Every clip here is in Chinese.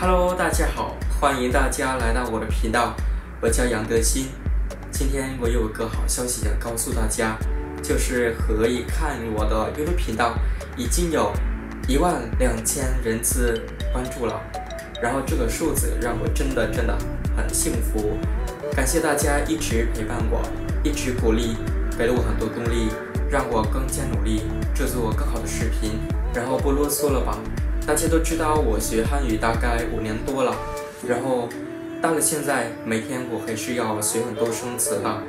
Hello， 大家好，欢迎大家来到我的频道，我叫杨德新。今天我有个好消息要告诉大家，就是可以看我的 YouTube 频道已经有12000人次关注了，然后这个数字让我真的很幸福。感谢大家一直陪伴我，一直鼓励，给了我很多动力，让我更加努力制作更好的视频。然后不啰嗦了吧，大家都知道我学汉语大概5年多了，然后到了现在，每天我还是要学很多生词的。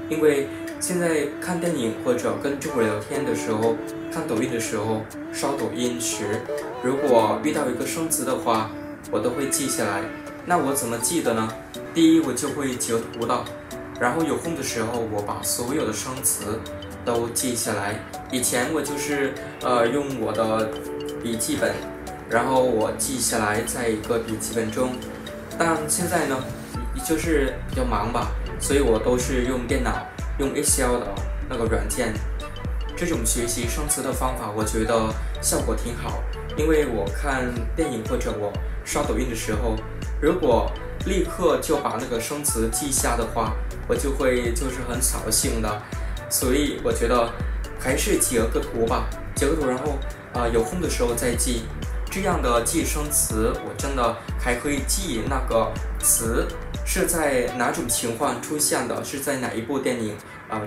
因为现在看电影或者跟中国人聊天的时候，看抖音的时候，刷抖音时，如果遇到一个生词的话，我都会记下来。那我怎么记得呢？第一，我就会截图的，然后有空的时候，我把所有的生词都记下来。以前我就是用我的笔记本，然后我记下来在一个笔记本中。但现在呢，就是比较忙吧，所以我都是用电脑，用 Excel 的那个软件。这种学习生词的方法，我觉得效果挺好。因为我看电影或者我刷抖音的时候，如果立刻就把那个生词记下的话，我就会很扫兴的。所以我觉得还是截个图吧，截个图，然后有空的时候再记。这样的记生词，我真的还可以记那个词是在哪种情况出现的，是在哪一部电影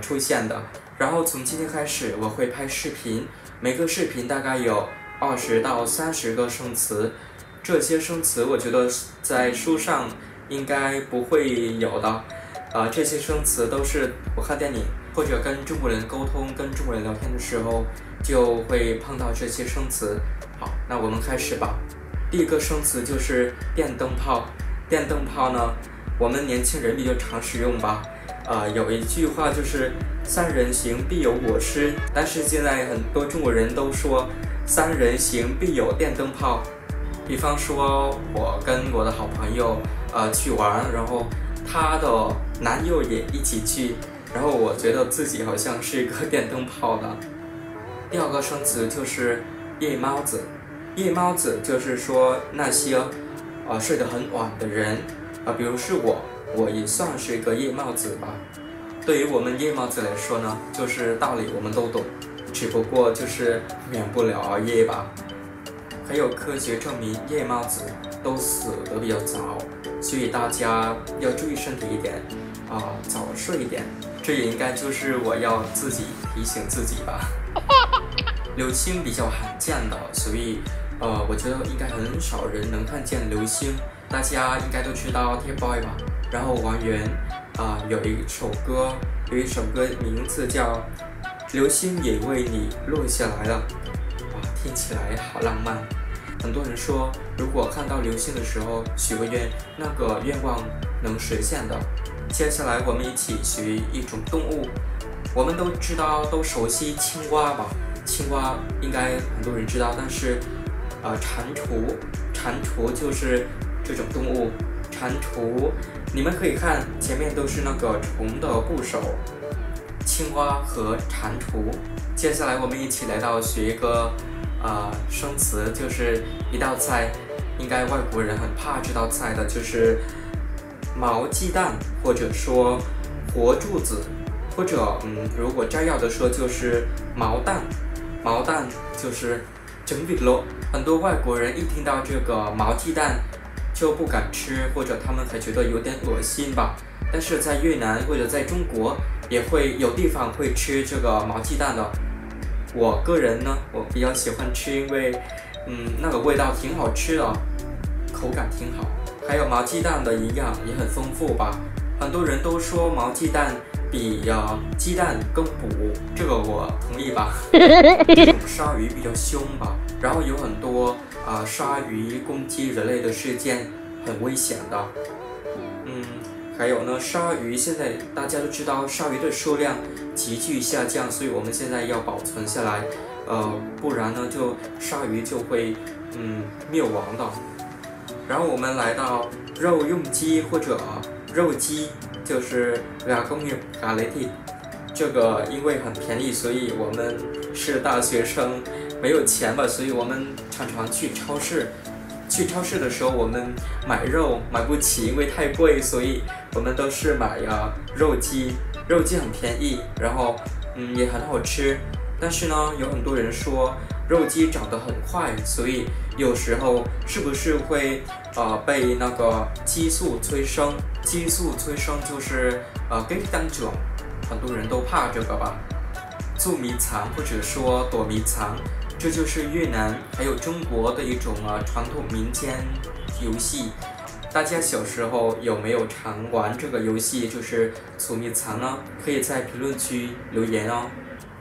出现的。然后从今天开始，我会拍视频，每个视频大概有20到30个生词。这些生词我觉得在书上应该不会有的。这些生词都是我看电影或者跟中国人沟通、跟中国人聊天的时候就会碰到这些生词。好，那我们开始吧。第一个生词就是电灯泡。电灯泡呢，我们年轻人比较常使用吧。有一句话就是三人行必有我师，但是现在很多中国人都说三人行必有电灯泡。比方说我跟我的好朋友去玩，然后她的男友也一起去，然后我觉得自己好像是一个电灯泡的。第二个生词就是夜猫子。夜猫子就是说那些睡得很晚的人，比如是我也算是一个夜猫子吧。对于我们夜猫子来说呢，就是道理我们都懂，只不过就是免不了熬夜吧。还有科学证明夜猫子都死得比较早，所以大家要注意身体一点早睡一点。这也应该就是我要自己提醒自己吧。流星比较罕见的，所以我觉得应该很少人能看见流星。大家应该都知道 TFBOYS 吧，然后王源有一首歌名字叫流星也为你落下来了。听起来好浪漫。很多人说如果看到流星的时候许个愿，那个愿望能实现的。接下来我们一起学一种动物。我们都知道都熟悉青蛙吧，青蛙应该很多人知道，但是蟾蜍就是这种动物。蟾蜍你们可以看前面都是那个虫的部首，青蛙和蟾蜍。接下来我们一起来到学一个生词，就是一道菜，应该外国人很怕这道菜的，就是毛鸡蛋，或者说活柱子，或者如果摘要的说就是毛蛋。毛蛋就是整vịt咯。很多外国人一听到这个毛鸡蛋就不敢吃，或者他们还觉得有点恶心吧。但是在越南或者在中国也会有地方会吃这个毛鸡蛋的。我个人呢，我比较喜欢吃，因为那个味道挺好吃的，口感挺好，还有毛鸡蛋的营养也很丰富吧。很多人都说毛鸡蛋比鸡蛋更补，这个我同意吧。这种鲨鱼比较凶吧，然后有很多鲨鱼攻击人类的事件，很危险的。还有呢，鲨鱼现在大家都知道，鲨鱼的数量急剧下降，所以我们现在要保存下来，不然呢，鲨鱼就会灭亡的。然后我们来到肉用鸡或者肉鸡，就是gà công nghiệp gà lấy thịt。这个因为很便宜，所以我们是大学生，没有钱吧，所以我们常常去超市去超市的时候，我们买肉买不起，因为太贵，所以我们都是买肉鸡。肉鸡很便宜，然后也很好吃。但是呢，有很多人说肉鸡长得很快，所以有时候是不是会被那个激素催生？激素催生就是gây tăng trưởng，很多人都怕这个吧。捉迷藏或者说躲迷藏，这就是越南还有中国的一种传统民间游戏。大家小时候有没有常玩这个游戏？就是捉迷藏呢？可以在评论区留言哦。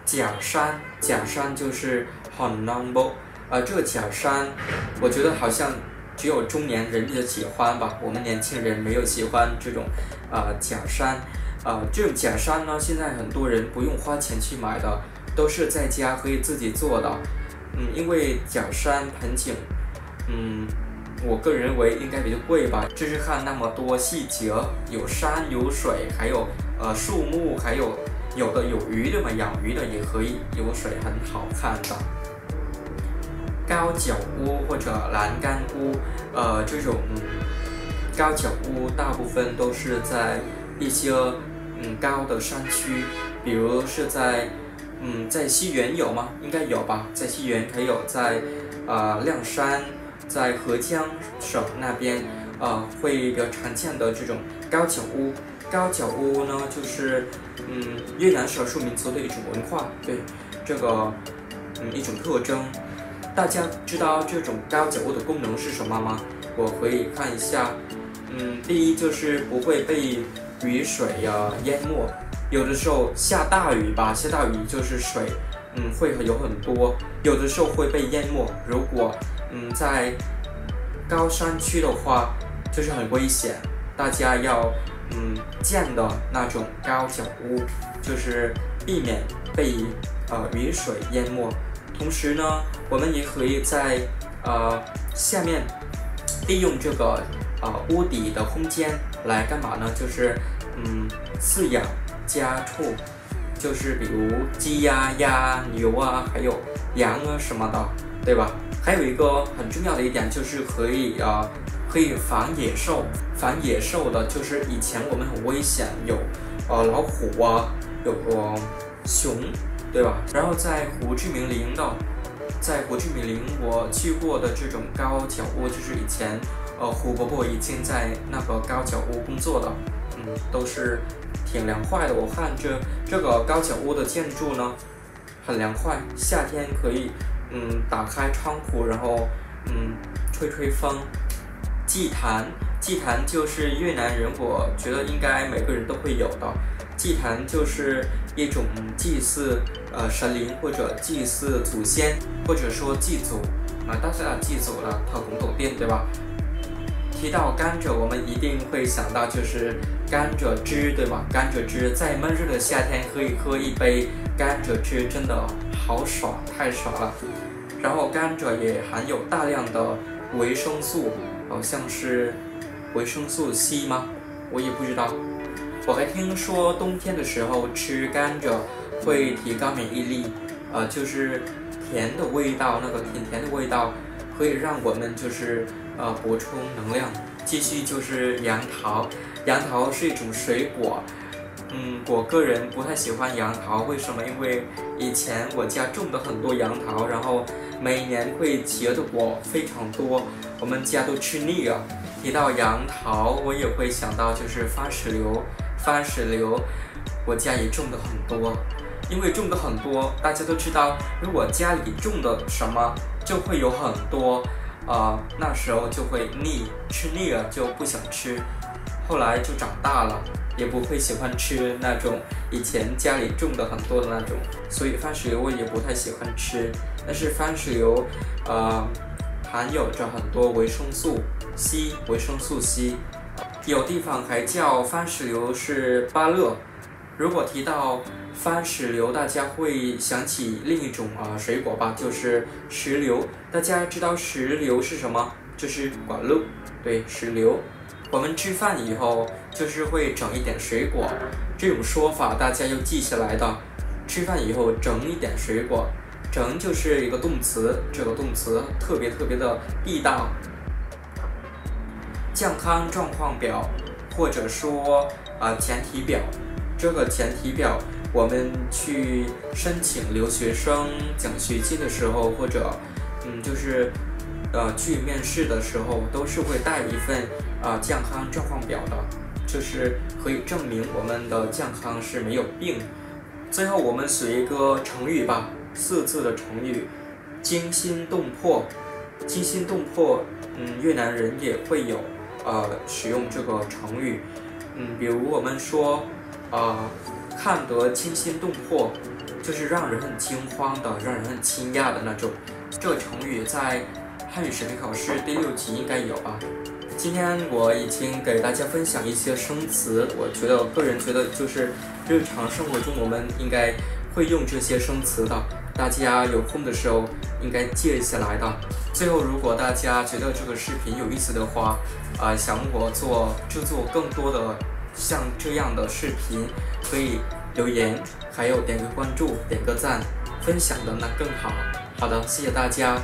假山，假山就是很 number， 这个假山，我觉得好像只有中年人比较喜欢吧，我们年轻人没有喜欢这种假山。这种假山呢，现在很多人不用花钱去买的，都是在家可以自己做的。因为假山盆景，我个人认为应该比较贵吧，就是看那么多细节，有山有水，还有树木，还有的有鱼的嘛，养鱼的也可以，有水很好看的。高脚屋或者栏杆屋，这种高脚屋大部分都是在一些高的山区，比如是在西园有吗？应该有吧，在西园，还有在亮山，在合江省那边会比较常见的这种高脚屋。高脚屋呢，就是越南少数民族的一种文化，对这个一种特征。大家知道这种高脚屋的功能是什么吗？我可以看一下。第一就是不会被雨水淹没，有的时候下大雨吧，下大雨就是水会有很多，有的时候会被淹没。如果在高山区的话，就是很危险，大家要建的那种高脚屋，就是避免被雨水淹没。同时呢，我们也可以在下面利用这个屋底的空间来干嘛呢？就是饲养家畜，就是比如鸡呀、鸭、牛啊，还有羊啊什么的，对吧？还有一个很重要的一点就是可以防野兽。防野兽的就是以前我们很危险，有老虎啊，有熊，对吧？然后在胡志明陵我去过的这种高脚屋，就是以前胡伯伯已经在那个高脚屋工作的，都是挺凉快的。我看这个高脚屋的建筑呢，很凉快，夏天可以打开窗户，然后吹吹风。祭坛就是越南人，我觉得应该每个人都会有的。祭坛就是一种祭祀神灵或者祭祀祖先，或者说祭祖大家祭祖了，他拱斗店，对吧？提到甘蔗，我们一定会想到就是甘蔗汁，对吧？甘蔗汁在闷热的夏天可以喝一杯甘蔗汁，真的好爽，太爽了。然后甘蔗也含有大量的维生素，好像是维生素 C 吗？我也不知道。我还听说冬天的时候吃甘蔗会提高免疫力，就是甜的味道，那个甜的味道可以让我们就是补充能量。继续就是杨桃，杨桃是一种水果，我个人不太喜欢杨桃，为什么？因为以前我家种的很多杨桃，然后每年会结的果非常多，我们家都吃腻了。提到杨桃，我也会想到就是番石榴，我家也种的很多。因为种的很多，大家都知道，如果家里种的什么，就会有很多，那时候就会吃腻了就不想吃，后来就长大了，也不会喜欢吃那种以前家里种的很多的那种，所以番石榴我也不太喜欢吃。但是番石榴，含有着很多维生素 C，有地方还叫番石榴是芭乐。如果提到番石榴，大家会想起另一种水果吧，就是石榴。大家知道石榴是什么？就是quả lựu，对，石榴。我们吃饭以后就是会整一点水果，这种说法大家要记下来的。吃饭以后整一点水果，整就是一个动词，这个动词特别的地道。健康状况表，或者说前提表。这个前提表，我们去申请留学生奖学金的时候，或者去面试的时候，都是会带一份健康状况表的，就是可以证明我们的健康是没有病。最后我们学一个成语吧，4字的成语，惊心动魄。惊心动魄，越南人也会有使用这个成语，比如我们说看得惊心动魄，就是让人很惊慌的，让人很惊讶的那种。这个成语在汉语视频考试第6级应该有吧。今天我已经给大家分享一些生词，我个人觉得就是日常生活中我们应该会用这些生词的，大家有空的时候应该记下来的。最后，如果大家觉得这个视频有意思的话，想我制作更多的像这样的视频，可以留言，还有点个关注，点个赞，分享的那更好。好的，谢谢大家。